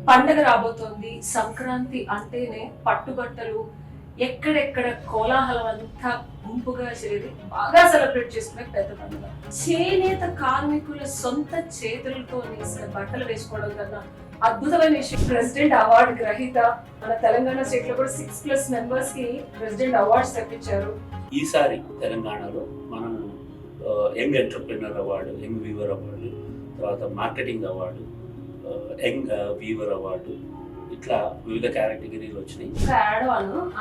పండగ రాబోతోంది. సంక్రాంతి అంటేనే పట్టుబట్టలు, ఎక్కడెక్కడ కోలాహలం అంతా గుంపుగా చేరి బాగా సెలబ్రేట్ చేసుకునే పెద్ద పండుగ. చేనేత కార్మికుల సొంత చేతులతో నేసిన బట్టలు వేసుకోవడం కన్నా అద్భుతమైన విషయం. ప్రెసిడెంట్ అవార్డు గ్రహీత మన తెలంగాణ స్టేట్ లో కూడా 6+ మెంబర్స్ కి ప్రెసిడెంట్ అవార్డ్స్ తెప్పించారు. ఈసారి తెలంగాణలో మనం young entrepreneur award, young weaver award, తర్వాత marketing award, young weaver award, ఇట్లా వివిధ కేటగిరీలు వచ్చినాయి. యాడ్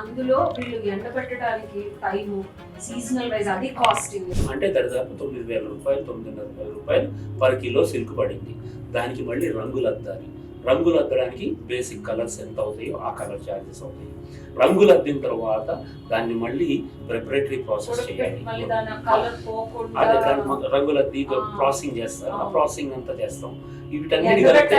అందులో వీళ్ళు ఎండబెట్టడానికి టైము, సీజనల్ వైజ్ అది కాస్టింగ్ అంటే దరిదాపు 9,000 రూపాయలు, 9,500 రూపాయలు పర్ కిలో సిల్క్ పడింది. దానికి మళ్ళీ రంగులు అద్దాలి. రంగులు అద్దడానికి బేసిక్ కలర్స్ ఎంత అవుతాయో ఆ కలర్ ఛార్జెస్ అవుతాయి. రంగులు అద్దిన తర్వాత దాన్ని మళ్ళీ ప్రిపరేటరీ ప్రాసెస్ చేయాలి. అదే రంగులు అద్ది ప్రాసెసింగ్ చేస్తారు. ఆ ప్రాసెసింగ్ అంతా చేస్తాం. వీటన్నిటి కలిపితే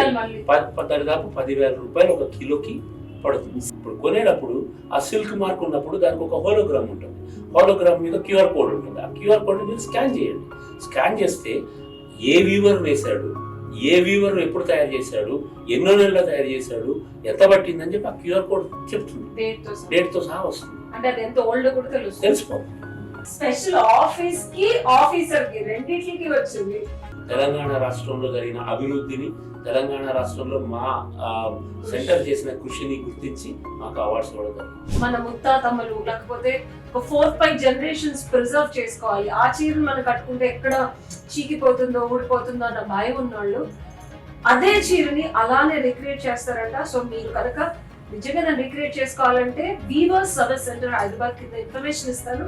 దాదాపు 10,000 రూపాయలు ఒక కిలోకి పడుతుంది. ఇప్పుడు కొనేటప్పుడు ఆ సిల్క్ మార్క్ ఉన్నప్పుడు దానికి ఒక హోలోగ్రామ్ ఉంటుంది. హోలోగ్రామ్ మీద క్యూఆర్ కోడ్ ఉంటుంది. ఆ క్యూఆర్ కోడ్ మీరు స్కాన్ చేయండి. స్కాన్ చేస్తే ఏ వీవర్ వేశాడు, ఏ వీవర్ ఎప్పుడు తయారు చేశాడు, ఎన్నో నెలల్లో తయారు చేశాడు, ఎంత పట్టిందని చెప్పి ఆ క్యూఆర్ కోడ్ చెప్తుంది. డేట్ తో సహా వస్తుంది. అంటే అది ఎంత ఓల్డ్ కూడా తెలిసిపోతుంది. స్పెషల్ ఆఫీస్ కి ఆఫీసర్ కి రెండింటికి వచ్చింది. తెలంగాణ రాష్ట్రంలో జరిగిన అభివృద్ధిని, తెలంగాణ రాష్ట్రంలో మా సెంటర్ చేసిన కృషిని గుర్తించి మాకు అవార్డ్స్ కూడా మన ముత్తాతమ్మలు లేకపోతే ఒక 4-5 జనరేషన్స్ ప్రిజర్వ్ చేసుకోవాలి. ఆ చీరను మనం కట్టుకుంటే ఎక్కడ చీకిపోతుందో, ఊడిపోతుందో అన్న భయం ఉన్నోళ్ళు అదే చీరని అలానే రిక్రియేట్ చేస్తారంట. సో మీరు కనుక నిజంగా రిక్రియేట్ చేసుకోవాలంటే వీవర్స్ సర్వీస్ సెంటర్ హైదరాబాద్ కింద ఇన్ఫర్మేషన్ ఇస్తాను.